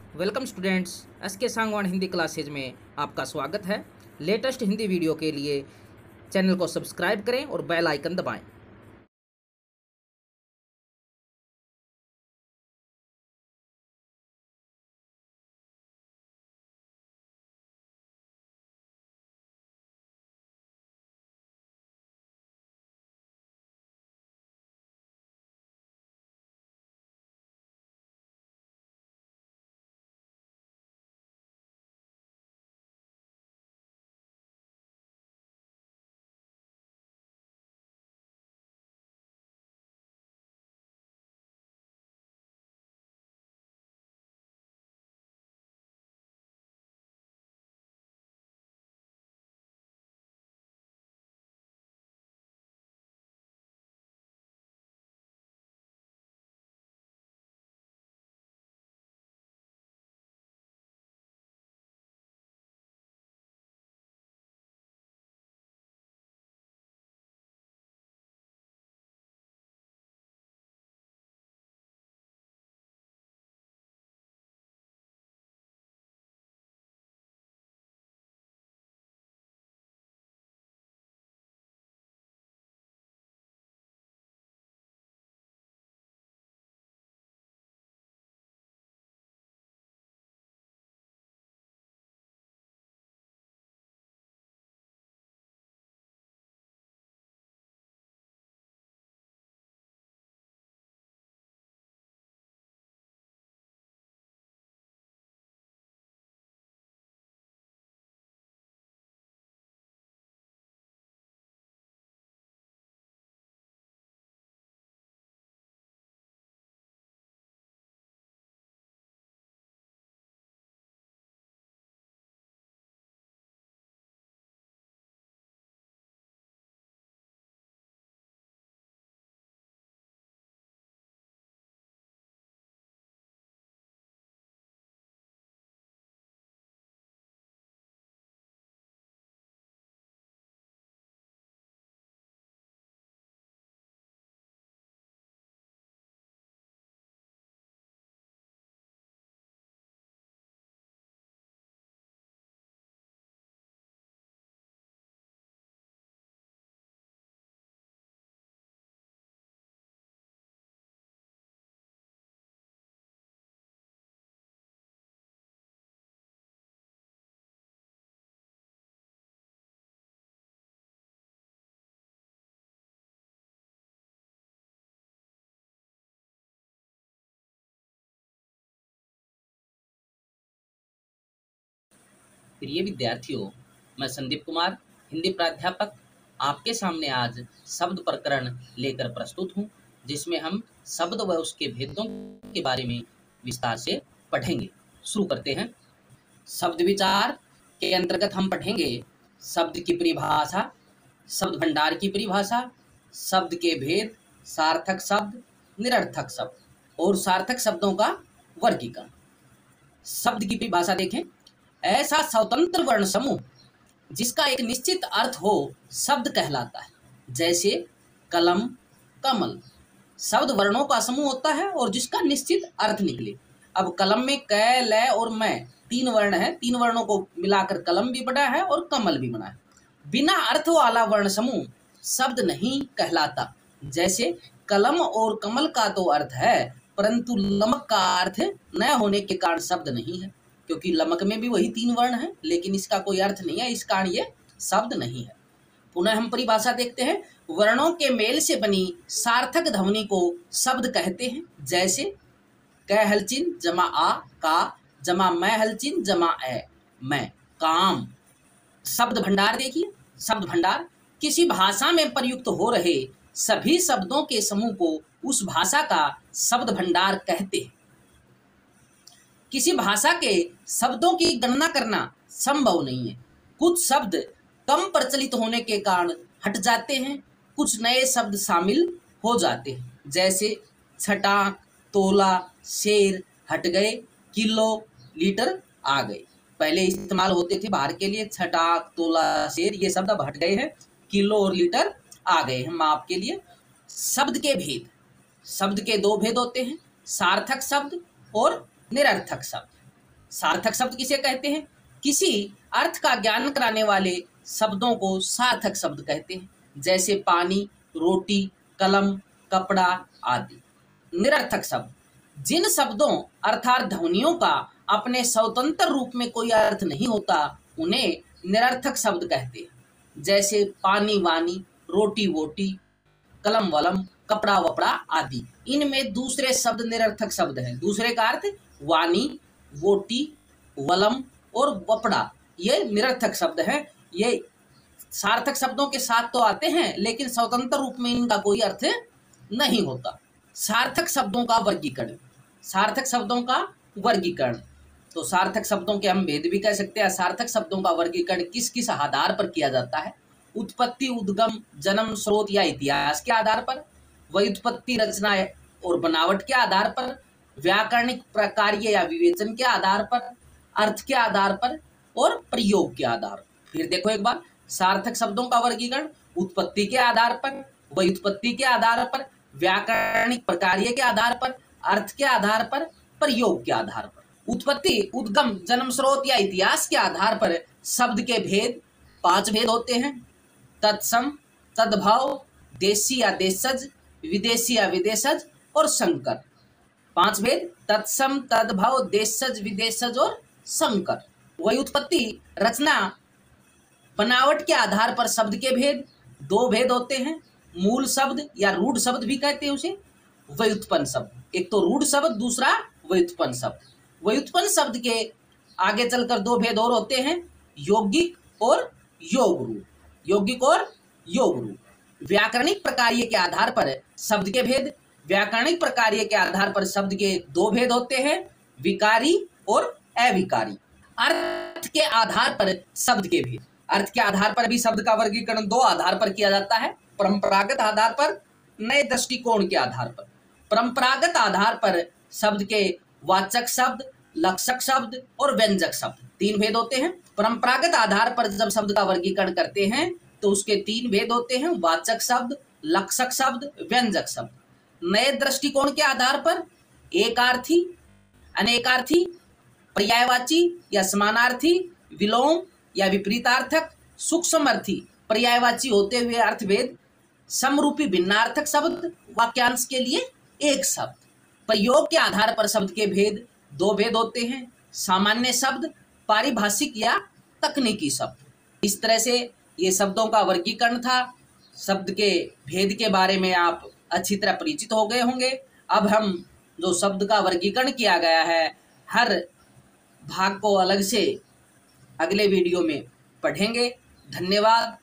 Welcome students, S के Sangwan Hindi classes में आपका स्वागत है। लेटेस्ट हिंदी वीडियो के लिए चैनल को सब्सक्राइब करें और बेल आइकन दबाएं। प्रिय विद्यार्थियों, मैं संदीप कुमार, हिंदी प्राध्यापक, आपके सामने आज शब्द प्रकरण लेकर प्रस्तुत हूँ, जिसमें हम शब्द व उसके भेदों के बारे में विस्तार से पढ़ेंगे। शुरू करते हैं। शब्द विचार के अंतर्गत हम पढ़ेंगे शब्द की परिभाषा, शब्द भंडार की परिभाषा, शब्द के भेद, सार्थक शब्द, निरर्थक शब्द और सार्थक शब्दों का वर्गीकरण। शब्द की परिभाषा देखें। ऐसा स्वतंत्र वर्ण समूह जिसका एक निश्चित अर्थ हो शब्द कहलाता है। जैसे कलम, कमल। शब्द वर्णों का समूह होता है और जिसका निश्चित अर्थ निकले। अब कलम में क, ल और मैं 3 वर्ण है। 3 वर्णों को मिलाकर कलम भी बना है और कमल भी बना है। बिना अर्थ वाला वर्ण समूह शब्द नहीं कहलाता। जैसे कलम और कमल का तो अर्थ है, परंतु लमक का अर्थ न होने के कारण शब्द नहीं है, क्योंकि लमक में भी वही 3 वर्ण है, लेकिन इसका कोई अर्थ नहीं है, इस कारण ये शब्द नहीं है। पुनः हम परिभाषा देखते हैं। वर्णों के मेल से बनी सार्थक ध्वनि को शब्द कहते हैं। जैसे क हलचिन जमा आ, का जमा मैं हलचिन जमा ए, मैं, काम। शब्द भंडार देखिए। शब्द भंडार किसी भाषा में प्रयुक्त हो रहे सभी शब्दों के समूह को उस भाषा का शब्द भंडार कहते हैं। किसी भाषा के शब्दों की गणना करना संभव नहीं है। कुछ शब्द कम प्रचलित होने के कारण हट जाते हैं, कुछ नए शब्द शामिल हो जाते हैं। जैसे छटाक, तोला, शेर हट गए, किलो, लीटर आ गए। पहले इस्तेमाल होते थे बाहर के लिए छटाक, तोला, शेर, ये शब्द अब हट गए हैं। किलो और लीटर आ गए हैं माप के लिए। शब्द के भेद। शब्द के 2 भेद होते हैं, सार्थक शब्द और निरर्थक शब्द। सार्थक शब्द किसे कहते हैं? किसी अर्थ का ज्ञान कराने वाले शब्दों को सार्थक शब्द कहते हैं, जैसे पानी, रोटी, कलम, कपड़ा आदि। निरर्थक शब्द, जिन शब्दों अर्थात ध्वनियों का अपने स्वतंत्र रूप में कोई अर्थ नहीं होता, उन्हें निरर्थक शब्द कहते हैं, जैसे पानी वानी, रोटी वोटी, कलम वलम, कपड़ा वपड़ा आदि। इनमें दूसरे शब्द निरर्थक शब्द हैं। दूसरे का अर्थ वानी, वोटी, वलम और वपड़ा, ये निरर्थक शब्द हैं। ये सार्थक शब्दों के साथ तो आते हैं, लेकिन स्वतंत्र रूप में इनका कोई अर्थ नहीं होता। सार्थक शब्दों का वर्गीकरण। सार्थक शब्दों का वर्गीकरण, तो सार्थक शब्दों के हम भेद भी कह सकते हैं। सार्थक शब्दों का वर्गीकरण किस किस आधार पर किया जाता है? उत्पत्ति, उद्गम, जन्म, स्रोत या इतिहास के आधार पर, व्युत्पत्ति, रचना और बनावट के आधार पर, व्याकरणिक प्रकार्य या विवेचन के आधार पर, अर्थ के आधार पर और प्रयोग के आधार पर। फिर देखो एक बार, सार्थक शब्दों का वर्गीकरण उत्पत्ति के आधार पर, व्युत्पत्ति के आधार पर, व्याकरणिक प्रकार्य के आधार पर, अर्थ के आधार पर, प्रयोग के आधार पर। उत्पत्ति, उद्गम, जन्म, स्रोत या इतिहास के आधार पर शब्द के भेद 5 भेद होते हैं। तत्सम, तद्भव, देशी या देशज, विदेशी या विदेशज और संकर। 5 भेद: तत्सम, तद्भव, देशज, विदेशज और संकर। व्युत्पत्ति, रचना, बनावट के आधार पर शब्द के भेद 2 भेद होते हैं। मूल शब्द या रूढ़ शब्द भी कहते हैं उसे, व्युत्पन्न शब्द। एक तो रूढ़ शब्द, दूसरा व्युत्पन्न शब्द। व्युत्पन्न शब्द के आगे चलकर 2 भेद और होते हैं, यौगिक और योग रूप। यौगिक और योग रूप। व्याकरणिक प्रकार्य के आधार पर शब्द के भेद। व्याकरणिक प्रकार्य के आधार पर शब्द के 2 भेद होते हैं, विकारी और अविकारी। अर्थ के आधार पर शब्द के भेद। अर्थ के आधार पर भी शब्द का वर्गीकरण 2 आधार पर किया जाता है, परंपरागत आधार पर, नए दृष्टिकोण के आधार पर। परंपरागत आधार पर शब्द के वाचक शब्द, लक्षक शब्द और व्यंजक शब्द 3 भेद होते हैं। परंपरागत आधार पर जब शब्द का वर्गीकरण करते हैं तो उसके 3 भेद होते हैं, वाचक शब्द, लक्षक शब्द, व्यंजक शब्द। नए दृष्टिकोण के आधार पर एकार्थी, अनेकार्थी, पर्यायवाची या समानार्थी, विलोम या विपरीतार्थक, सूक्ष्मअर्थी, पर्यायवाची होते हुए अर्थभेद, समरूपी भिन्नार्थक शब्द, वाक्यांश के लिए एक शब्द। प्रयोग के आधार पर शब्द के भेद 2 भेद होते हैं, सामान्य शब्द, पारिभाषिक या तकनीकी शब्द। इस तरह से ये शब्दों का वर्गीकरण था। शब्द के भेद के बारे में आप अच्छी तरह परिचित हो गए होंगे। अब हम जो शब्द का वर्गीकरण किया गया है, हर भाग को अलग से अगले वीडियो में पढ़ेंगे। धन्यवाद।